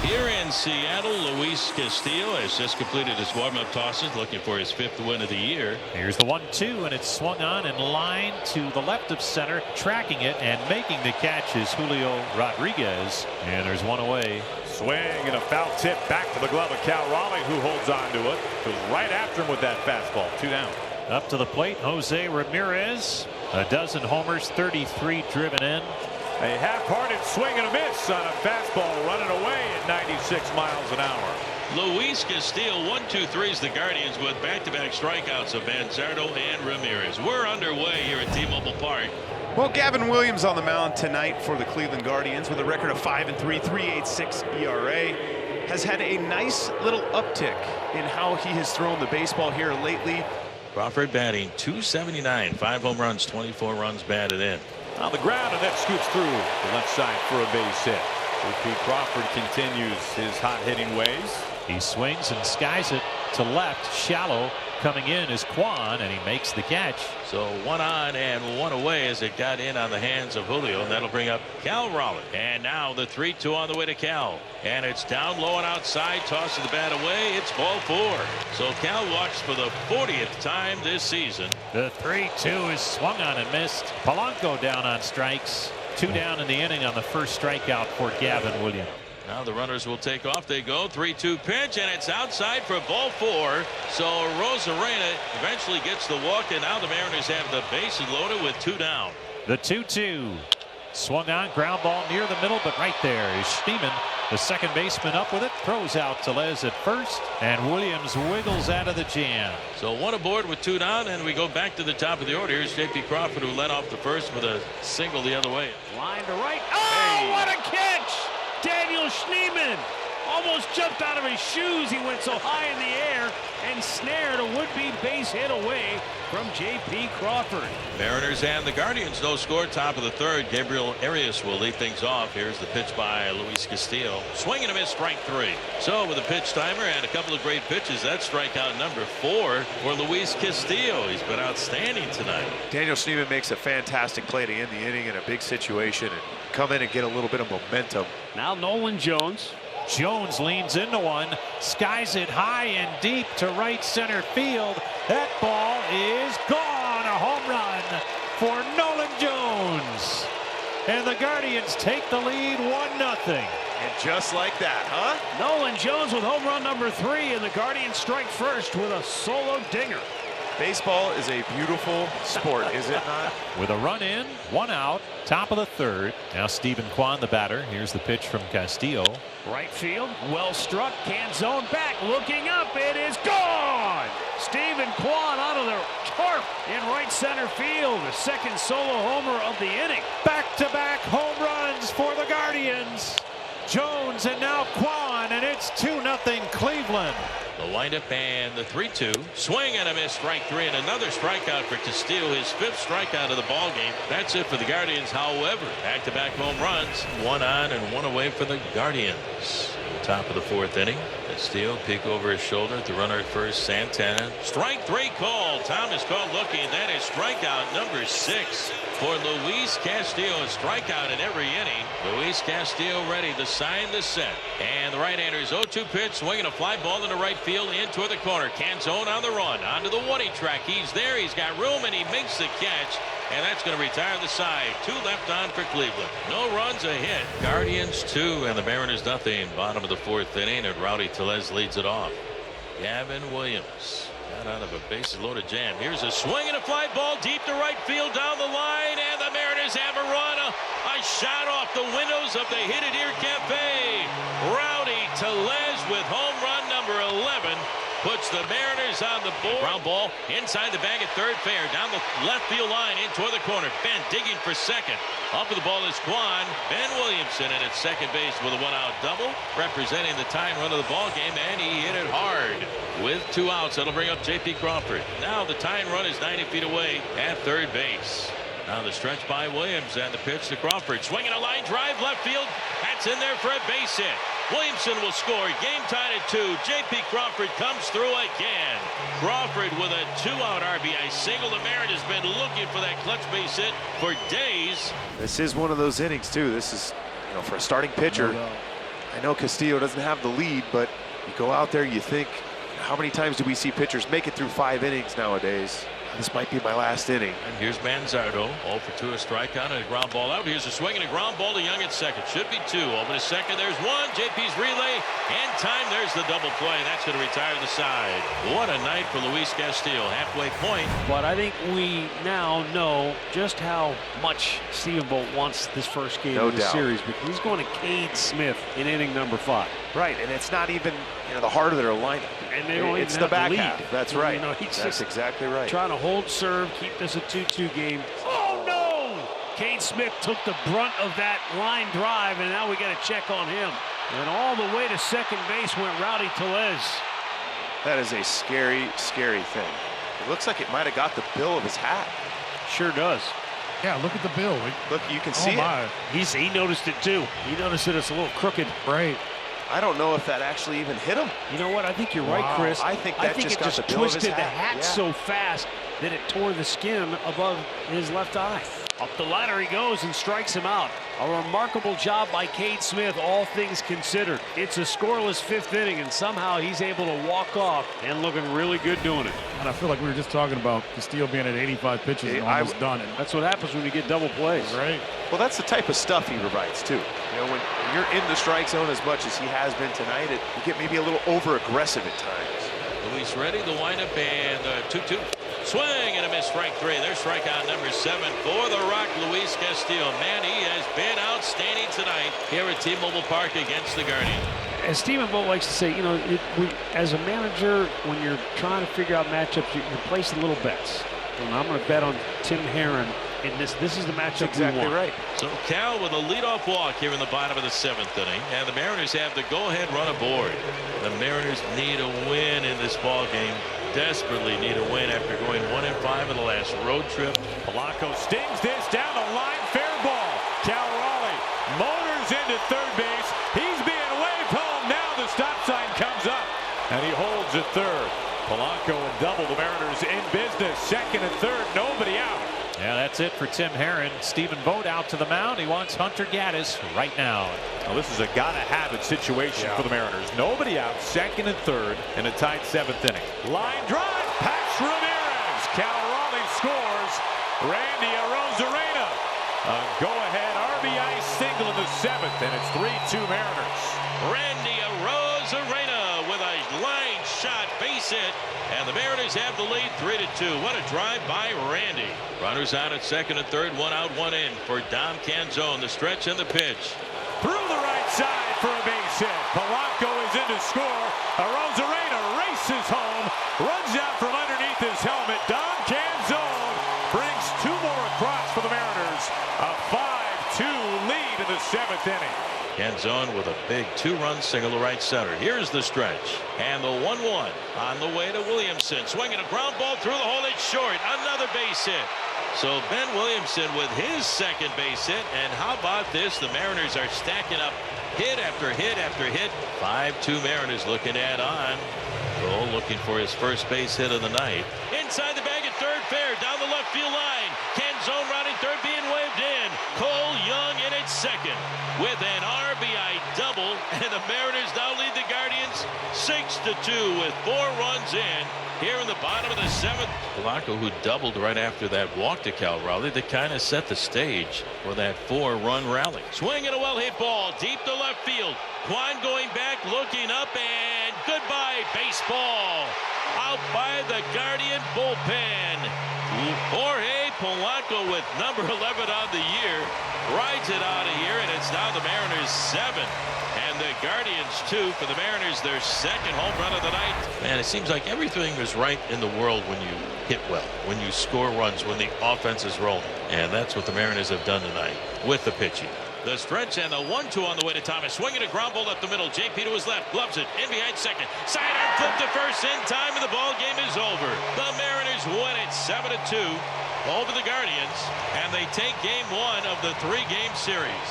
Here in Seattle, Luis Castillo has just completed his warm-up tosses, looking for his 5th win of the year. Here's the 1-2, and it's swung on and lined to the left of center, tracking it and making the catch is Julio Rodriguez, and there's one away. Swing and a foul tip back to the glove of Cal Raleigh, who holds on to it. Goes right after him with that fastball. 2 down. Up to the plate, Jose Ramirez. A dozen homers, 33 driven in. A half-hearted swing and a miss on a fastball running away at 96 miles an hour. Luis Castillo, 1-2-3's the Guardians with back-to-back strikeouts of Manzardo and Ramirez. We're underway here at T-Mobile Park. Well, Gavin Williams on the mound tonight for the Cleveland Guardians with a record of 5-3, 3.86 ERA. Has had a nice little uptick in how he has thrown the baseball here lately. Crawford batting .279, 5 home runs, 24 runs batted in. On the ground, and that scoots through the left side for a base hit. J.P. Crawford continues his hot hitting ways. He swings and skies it to left, shallow. Coming in is Kwan, and he makes the catch. So 1 on and 1 away as it got in on the hands of Julio, and that'll bring up Cal Raleigh. And now the 3-2 on the way to Cal, and it's down low and outside, tosses the bat away. It's ball 4. So Cal walks for the 40th time this season. The 3-2 is swung on and missed. Polanco down on strikes. 2 down in the inning on the first strikeout for Gavin Williams. Now the runners will take off. They go 3-2 pitch, and it's outside for ball 4. So Rosarena eventually gets the walk, and now the Mariners have the bases loaded with 2 down. The 2-2 swung on, ground ball near the middle, but right there is Schneemann, the second baseman, up with it, throws out Tellez at first, and Williams wiggles out of the jam. So 1 aboard with 2 down, and we go back to the top of the order. Here's J.P. Crawford, who led off the first with a single the other way. Line to right. Oh, what a catch! Daniel Schneemann almost jumped out of his shoes. He went so high in the air and snared a would-be base hit away from J.P. Crawford. Mariners and the Guardians, no score, top of the 3rd. Gabriel Arias will lead things off. Here's the pitch by Luis Castillo. Swing and a miss, strike 3. So with a pitch timer and a couple of great pitches, that's strikeout number 4 for Luis Castillo. He's been outstanding tonight. Daniel Schneemann makes a fantastic play to end the inning in a big situation and come in and get a little bit of momentum. Now Nolan Jones. Jones leans into one, skies it high and deep to right center field. That ball is gone. A home run for Nolan Jones. And the Guardians take the lead 1-0. And just like that, huh? Nolan Jones with home run number 3, and the Guardians strike first with a solo dinger. Baseball is a beautiful sport, is it not? With a run in, 1 out, top of the 3rd. Now Stephen Kwan, the batter. Here's the pitch from Castillo. Right field, well struck, can't zone back, looking up, it is gone! Stephen Kwan out of the tarp in right center field, the second solo homer of the inning. Back-to-back home runs for the Guardians. Jones and now Kwan, and it's 2-0 Cleveland. The windup and the 3-2. Swing and a miss, strike 3, and another strikeout for Castillo, his 5th strikeout of the ball game. That's it for the Guardians. However, back-to-back home runs, 1 on and 1 away for the Guardians. Top of the 4th inning. Castillo peek over his shoulder at the runner at first, Santana. Strike 3 call. Thomas called looking, and that is strikeout number 6 for Luis Castillo. A strikeout in every inning. Luis Castillo ready to sign the set. And the right-hander's 0-2 pitch, swinging a fly ball into right field, in toward the corner. Canzone on the run, onto the Woody track. He's there, he's got room, and he makes the catch. And that's going to retire the side. 2 left on for Cleveland. No runs, a hit. Guardians 2 and the Mariners nothing. Bottom of the 4th inning, and Rowdy Tellez leads it off. Gavin Williams got out of a bases loaded jam. Here's a swing and a fly ball deep to right field down the line, and the Mariners have a run. A shot off the windows of the Hit It Here Cafe. Rowdy Tellez with home run number 11. Puts the Mariners on the board. Ground ball inside the bag at 3rd, fair. Down the left field line in toward the corner. Ben digging for 2nd. Up with the ball is Kwan. Ben Williamson in at second base with a 1-out double, representing the tying run of the ball game, and he hit it hard with 2 outs. That'll bring up J.P. Crawford. Now the tying run is 90 feet away at 3rd base. Now the stretch by Williams and the pitch to Crawford. Swinging a line drive left field. That's in there for a base hit. Williamson will score. Game tied at 2. J.P. Crawford comes through again. Crawford with a 2-out RBI single. The Mariners has been looking for that clutch base hit for days. This is one of those innings too. This is, for a starting pitcher, I know Castillo doesn't have the lead, but you go out there, you think, how many times do we see pitchers make it through 5 innings nowadays? This might be my last inning. And here's Manzardo, 0 for 2, a strikeout and a ground ball out. Here's a swing and a ground ball to Young at second. Should be 2. Over to second. There's 1. JP's relay and time. There's the double play. And that's going to retire the side. What a night for Luis Castillo. Halfway point. But I think we now know just how much Stephen Vogt wants this first game of the series, because he's going to Cade Smith in inning number 5. Right, and it's not even the heart of their lineup. And they don't it's even the back lead. half. That's right. That's exactly right. Trying to hold serve, keep this a 2-2 game. Oh no! Cade Smith took the brunt of that line drive, and now we got to check on him. And all the way to second base went Rowdy Tellez. That is a scary, scary thing. It looks like it might have got the bill of his hat. Sure does. Yeah, look at the bill. Look, you can see it. He noticed it too. He noticed that it's a little crooked. Right. I don't know if that actually even hit him. You know what? I think you're right, Chris. I think it just twisted the hat so fast that it tore the skin above his left eye. Up the ladder he goes and strikes him out. A remarkable job by Cade Smith, all things considered. It's a scoreless 5th inning, and somehow he's able to walk off and looking really good doing it. And I feel like we were just talking about Castillo being at 85 pitches and almost done it. That's what happens when you get double plays. Right. Well, that's the type of stuff he provides, too. When you're in the strike zone as much as he has been tonight, you get maybe a little over-aggressive at times. Luis ready, the windup, and 2-2. Swing and a miss, strike 3. There's strikeout number 7 for the Rock, Luis Castillo. Man, he has been outstanding tonight here at T-Mobile Park against the Guardians. As Stephen Vogt likes to say, as a manager, when you're trying to figure out matchups, you're placing little bets. And I'm going to bet on Tim Herron in this. This is the matchup we want. Right. So Cal with a leadoff walk here in the bottom of the 7th inning, and the Mariners have the go-ahead run aboard. The Mariners need a win in this ball game. Desperately need a win after going 1-5 in the last road trip. Polanco stings this down the line. Fair ball. Cal Raleigh motors into third base. He's being waved home. Now the stop sign comes up, and he holds at third. Polanco and double. The Mariners in business. Second and third. Nobody out. Yeah, that's it for Tim Herron. Stephen Vogt out to the mound. He wants Hunter Gaddis right now. Well, this is a gotta-have-it situation for the Mariners. Nobody out, second and third in a tied 7th inning. Line drive, past Ramirez. Cal Raleigh scores. Randy Arozarena. A go-ahead RBI single in the 7th, and it's 3-2 Mariners. Randy Arozarena with a line shot base hit, and the Mariners have the lead 3-2. What a drive by Randy. Runners out at second and third, 1 out, 1 in for Dom Canzone. The stretch and the pitch. Through the right side for a base hit. Polanco is in to score. Arozarena races home, runs out from underneath his helmet. Dom Canzone brings 2 more across for the Mariners. A 5-2 lead in the 7th inning. Canzone with a big 2-run single to right center. Here's the stretch. And the 1-1 on the way to Williamson. Swinging a ground ball through the hole. It's short. Another base hit. So Ben Williamson with his second base hit. And how about this? The Mariners are stacking up hit after hit after hit. 5-2 Mariners looking to add on. Cole looking for his first base hit of the night. Inside the bag at third, fair. Down the left field line. Canzone rounding third, being waved in. Cole Young in at second with an RBI double. And the Mariners now lead the Guardians 6-2 with 4 runs in. Here in the bottom of the 7th. Polanco, who doubled right after that walk to Cal Raleigh, that kind of set the stage for that 4-run rally. Swing and a well-hit ball deep to left field. Quan going back, looking up, and goodbye baseball. Out by the Guardian bullpen. Jorge Polanco with number 11 on the year rides it out of here, and it's now the Mariners 7 and the Guardians 2 for the Mariners, their second home run of the night. Man, it seems like everything is right in the world when you hit well, when you score runs, when the offense is rolling, and that's what the Mariners have done tonight with the pitching. The stretch and the 1-2 on the way to Thomas. Swinging a ground ball up the middle. JP to his left. Gloves it. In behind second. Sidearm flip to first. In time, and the ball game is over. The Mariners win it 7-2 over the Guardians, and they take game 1 of the 3-game series.